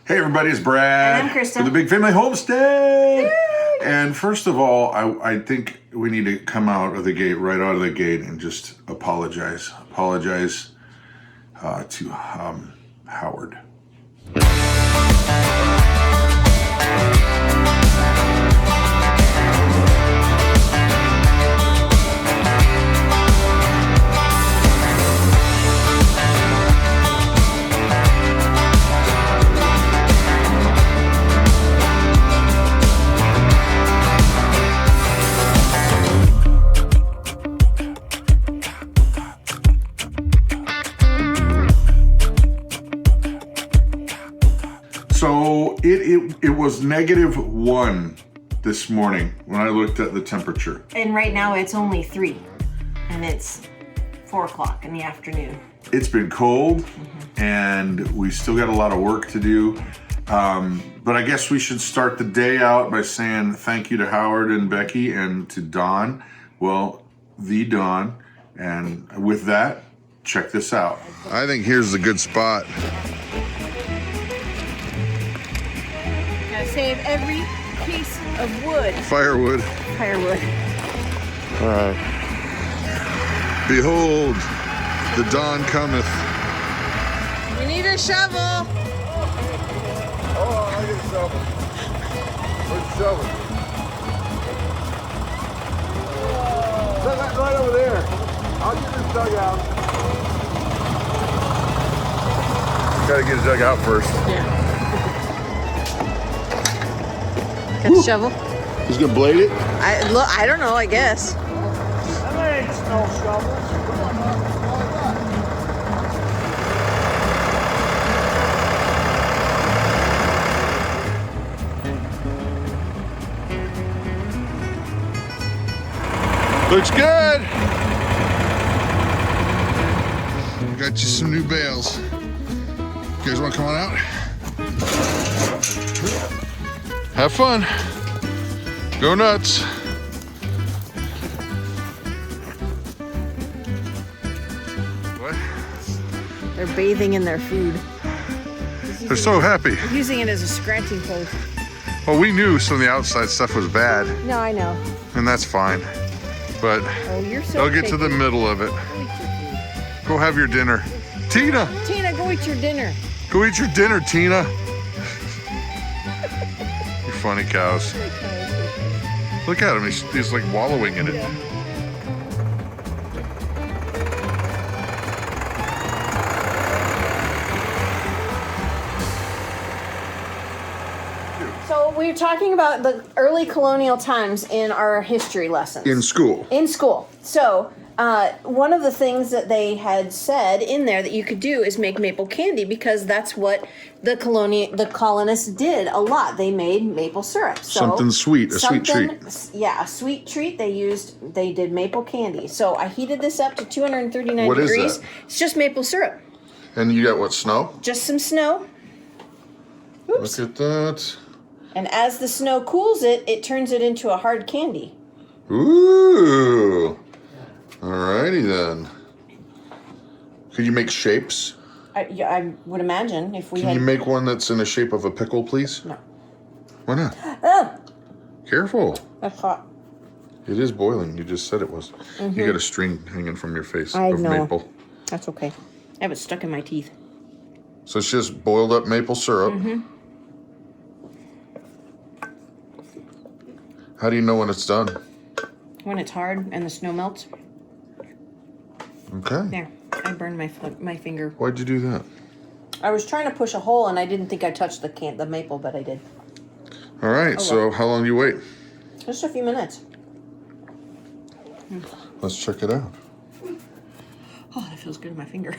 Hey everybody, it's Brad. And I'm Christa. With the Big Family Homestead. And first of all, I think we need to come out of the gate, right out of the gate, and just apologize. Apologize to Howard. So it was -1 this morning when I looked at the temperature. And right now it's only 3 and it's 4 o'clock in the afternoon. It's been cold and we still got a lot of work to do. But I guess we should start the day out by saying thank you to Howard and Becky and to Dawn. Well, the Dawn. And with that, check this out. I think here's a good spot. Save every piece of wood. Firewood. Firewood. All right. Behold, the dawn cometh. We need a shovel. Oh, I get a shovel. Where's the shovel? Set that right over there. I'll get this dug out. Gotta get it dug out first. Yeah. Got the shovel? He's gonna blade it? I don't know, I guess. That ain't no shovel. Looks good. We got you some new bales. You guys wanna come on out? Have fun. Go nuts. What? They're bathing in their food. They're so happy. Using it as a scratching post. Well, we knew some of the outside stuff was bad, No, I know. and that's fine. But Oh, you're so they'll get to the middle of it. Go have your dinner. Tina, Tina, go eat your dinner. go eat your dinner, Tina. You funny cows. Look at him, he's like wallowing in it. So we were talking about the early colonial times in our history lessons. In school. In school. So one of the things that they had said in there that you could do is make maple candy, because that's what the colonists did a lot. They made maple syrup. So Something sweet, a sweet treat. Yeah, a sweet treat. They did maple candy. So I heated this up to 239 What is degrees. that? It's just maple syrup. And you got what, snow? Just some snow. Oops. Look at that. And as the snow cools it, it turns it into a hard candy. Ooh. Alrighty then. Could you make shapes? I would imagine if we Can had... you make one that's in the shape of a pickle, please? No. Why not? Oh, Careful. that's hot. It is boiling. You just said it was. You got a string hanging from your face I of know. maple. That's okay. I have it stuck in my teeth. So it's just boiled up maple syrup. How do you know when it's done? When it's hard and the snow melts. Okay. There, I burned my finger. Why'd you do that? I was trying to push a hole and I didn't think I touched the maple, but I did. All right. So how long do you wait? Just a few minutes. Let's check it out. Oh, that feels good in my finger.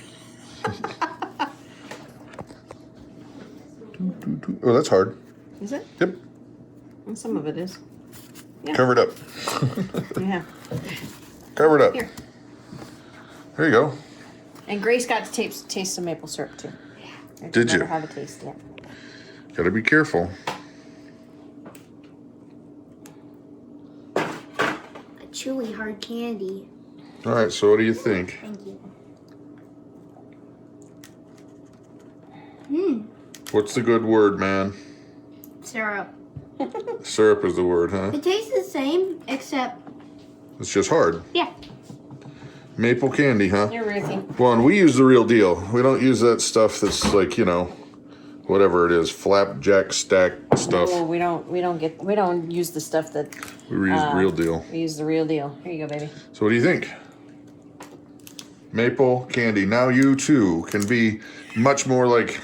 Oh, that's hard. Is it? Yep. And some of it is. Yeah. Cover it up. Yeah. Cover it up. Here. There you go. And Grace got to taste some maple syrup too. I Did you? never have a taste yet. Gotta be careful. A chewy hard candy. All right, so what do you think? Thank you. What's the good word, man? Syrup. Syrup is the word, huh? It tastes the same, except It's just hard. yeah. Maple candy, huh? You're Ruthie. Well, and we use the real deal. We don't use that stuff that's like, you know, whatever it is, flapjack stack stuff. No, we don't use the stuff that We use the real deal. we use the real deal. Here you go, baby. So what do you think? Maple candy. Now you too can be much more like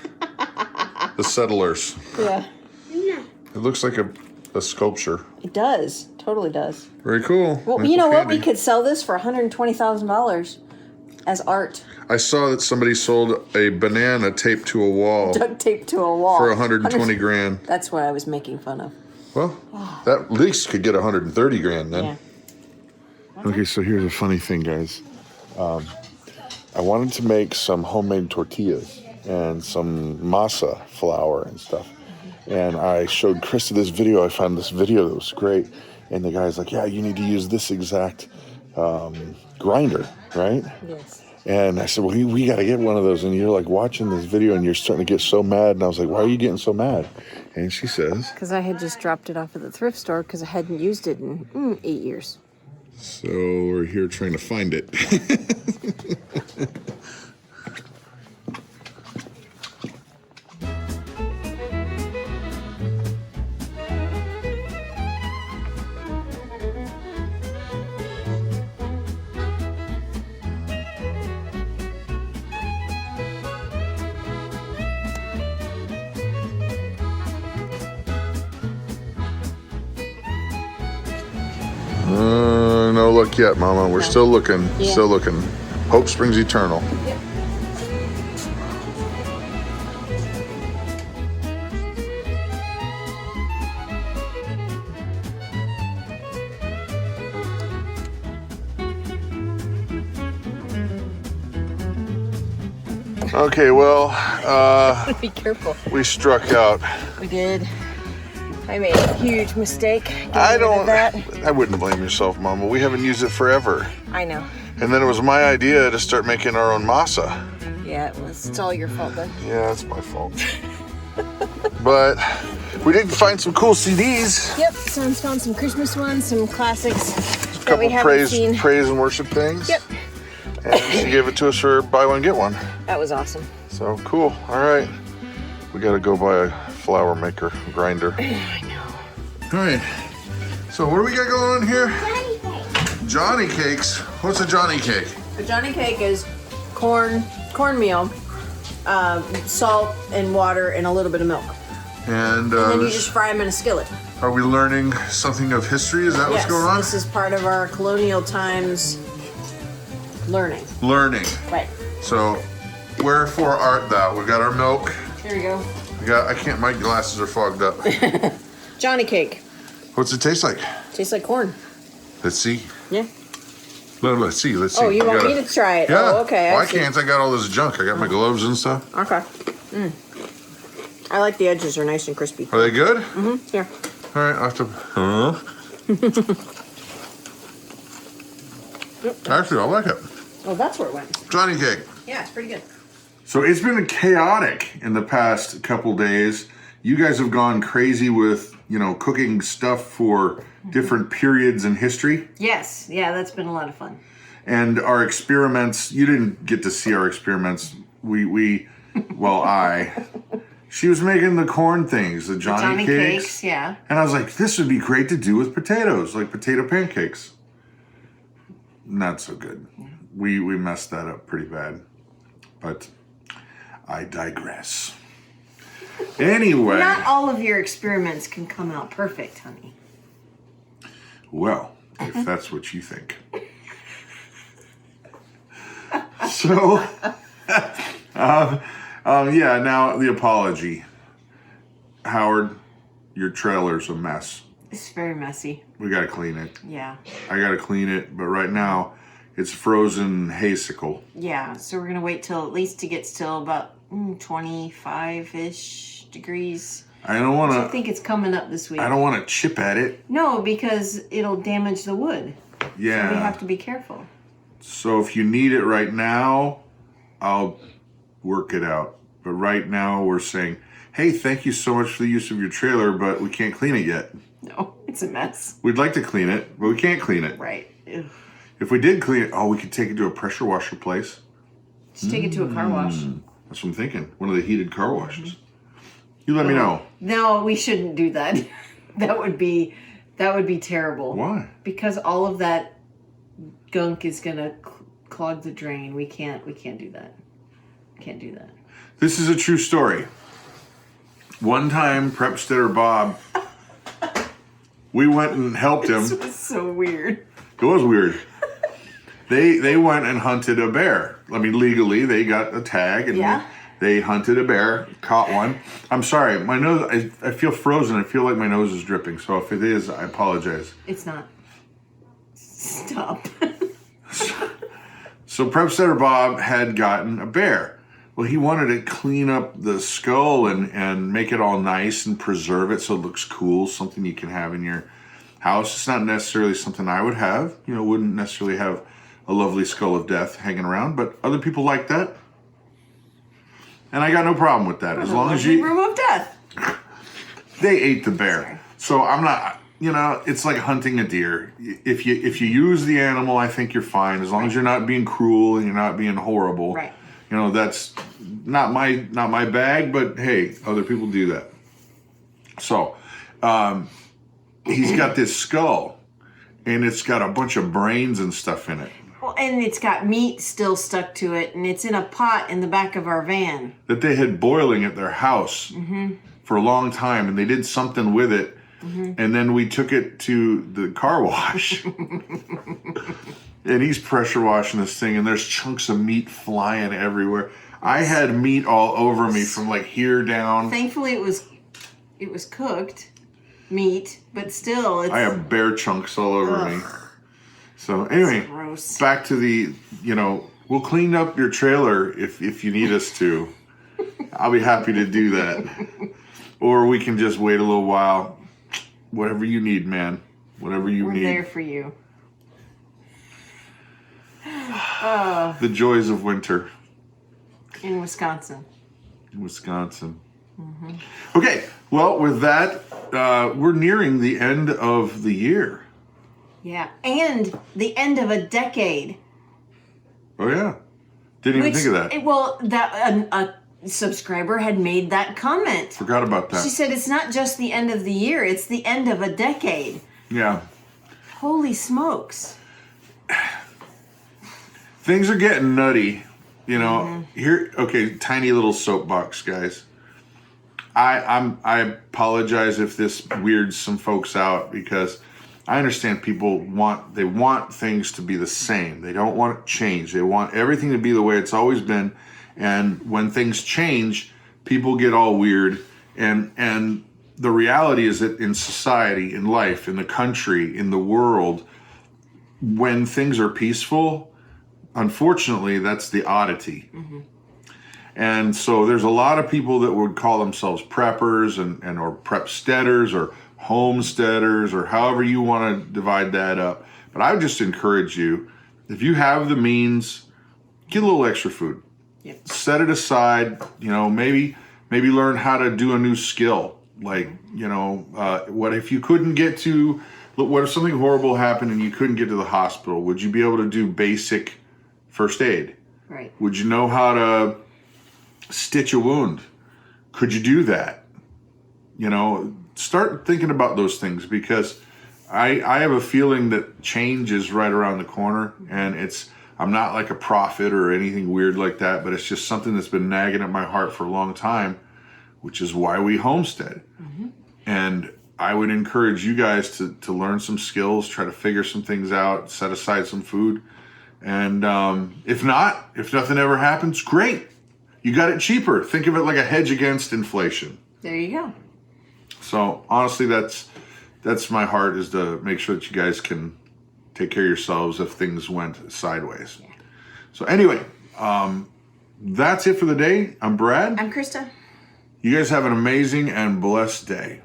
the settlers. Yeah. It looks like a sculpture. It does. Totally does. Very cool. Well, Maple you know what? candy. We could sell this for $120,000 as art. I saw that somebody sold a banana taped to a wall Duct tape to a wall. for 120 grand. That's what I was making fun of. Well, that at least could get 130 grand then. Yeah. Okay, so here's a funny thing, guys. I wanted to make some homemade tortillas and some masa flour and stuff. And I showed Christa this video. I found this video that was great. And the guy's like, yeah, you need to use this exact grinder, right? Yes. And I said, well, we got to get one of those. And you're like watching this video and you're starting to get so mad. And I was like, why are you getting so mad? And she says, Because I had just dropped it off at the thrift store because I hadn't used it in 8 years. so we're here trying to find it. No luck yet, Mama. We're still looking. Yeah. Still looking. Hope springs eternal. Yep. Okay, well, Be careful. we struck out. We did. I made a huge mistake. getting I rid of don't. that. I wouldn't blame yourself, Mama. We haven't used it forever. I know. And then it was my idea to start making our own masa. Yeah, it's all your fault then. Yeah, it's my fault. But we did find some cool CDs. Yep, Son's found some Christmas ones, some classics A that we couple haven't seen. praise and worship things. Yep, And she gave it to us for buy one, get one. that was awesome. So cool. All right. We got to go buy a flour maker, grinder. I know. All right. So what do we got going on here? Johnny cakes. What's a Johnny cake? A Johnny cake is cornmeal, salt and water and a little bit of milk. And And then you just fry them in a skillet. are we learning something of history? Is that what's Yes, going on? this is part of our colonial times learning. Learning. Right. So, wherefore art thou? We got our milk. Here we go. We got. I can't. My glasses are fogged up. Johnny cake. What's it taste like? Tastes like corn. Let's see. Yeah. Let's see. Let's see. Oh, you We want gotta- me to try it? Yeah. Oh, okay. Well, I see. can't. I got all this junk. I got my gloves and stuff. Okay. I like the edges are nice and crispy. Are they good? Here. All right. I have to. Huh? Actually, I like it. Oh, that's where it went. Johnny cake. Yeah, it's pretty good. So it's been chaotic in the past couple days. You guys have gone crazy with, cooking stuff for different periods in history. Yes. Yeah, that's been a lot of fun. And our experiments, you didn't get to see our experiments. She was making the corn things, the Johnny cakes. Yeah. And I was like, this would be great to do with potatoes, like potato pancakes. Not so good. We messed that up pretty bad. But I digress. Anyway. Not all of your experiments can come out perfect, honey. Well, if that's what you think. So, now the apology. Howard, your trailer's a mess. It's very messy. We gotta clean it. Yeah. I gotta clean it, but right now it's frozen haysicle. Yeah, so we're going to wait till at least it gets till about 25-ish degrees. I don't want I to. think it's coming up this week. I don't want to chip at it. No, because it'll damage the wood. Yeah. So we have to be careful. So if you need it right now, I'll work it out. But right now we're saying, hey, thank you so much for the use of your trailer, but we can't clean it yet. No, it's a mess. We'd like to clean it, but we can't clean it. Right. Ew. If we did clean it, we could take it to a pressure washer place. Just take it to a car wash. That's what I'm thinking. One of the heated car washes. You let me know. No, we shouldn't do that. That would be terrible. Why? Because all of that gunk is gonna clog the drain. We can't do that. Can't do that. This is a true story. One time, Prepsteader Bob, we went and helped him. This was so weird. It was weird. They went and hunted a bear. I mean, legally, they got a tag and they hunted a bear, caught one. I'm sorry, my nose, I feel frozen. I feel like my nose is dripping. So if it is, I apologize. It's not. Stop. So Prepsteader Bob had gotten a bear. Well, he wanted to clean up the skull and make it all nice and preserve it so it looks cool, something you can have in your house. It's not necessarily something I would have. Wouldn't necessarily have a lovely skull of death hanging around, but other people like that. And I got no problem with that. As long as you... Room of death. They ate the bear. So I'm not... it's like hunting a deer. If you use the animal, I think you're fine. As long as you're not being cruel and you're not being horrible. Right. That's not my bag, but hey, other people do that. So, he's got this skull, and it's got a bunch of brains and stuff in it. Well, and it's got meat still stuck to it, and it's in a pot in the back of our van. That they had boiling at their house for a long time, and they did something with it, and then we took it to the car wash. And he's pressure washing this thing, and there's chunks of meat flying everywhere. I had meat all over me from like here down. Thankfully, it was cooked meat, but still, I have bear chunks all over me. So anyway, gross. Back to the, we'll clean up your trailer if you need us to. I'll be happy to do that. Or we can just wait a little while. Whatever you need, man. Whatever you need. We're there for you. The joys of winter. In Wisconsin. Okay, well, with that, we're nearing the end of the year. Yeah, and the end of a decade. Oh, yeah. Didn't even think of that. A subscriber had made that comment. Forgot about that. She said it's not just the end of the year, it's the end of a decade. Yeah. Holy smokes. Things are getting nutty. Here, okay, tiny little soapbox, guys. I apologize if this weirds some folks out, because I understand people want things to be the same. They don't want change. They want everything to be the way it's always been. And when things change, people get all weird. And the reality is that in society, in life, in the country, in the world, when things are peaceful, unfortunately, that's the oddity. And so there's a lot of people that would call themselves preppers and or prepsteaders or homesteaders, or however you want to divide that up. But I would just encourage you, if you have the means, get a little extra food. Yep. Set it aside. Maybe learn how to do a new skill. Like, what if you couldn't get to, what if something horrible happened and you couldn't get to the hospital? Would you be able to do basic first aid? Right. Would you know how to stitch a wound? Could you do that? Start thinking about those things, because I have a feeling that change is right around the corner, and I'm not like a prophet or anything weird like that, but it's just something that's been nagging at my heart for a long time, which is why we homestead. And I would encourage you guys to learn some skills, try to figure some things out, set aside some food. And if nothing ever happens, great. You got it cheaper. Think of it like a hedge against inflation. There you go. So honestly, that's my heart, is to make sure that you guys can take care of yourselves if things went sideways. Yeah. So anyway, that's it for the day. I'm Brad. I'm Krista. You guys have an amazing and blessed day.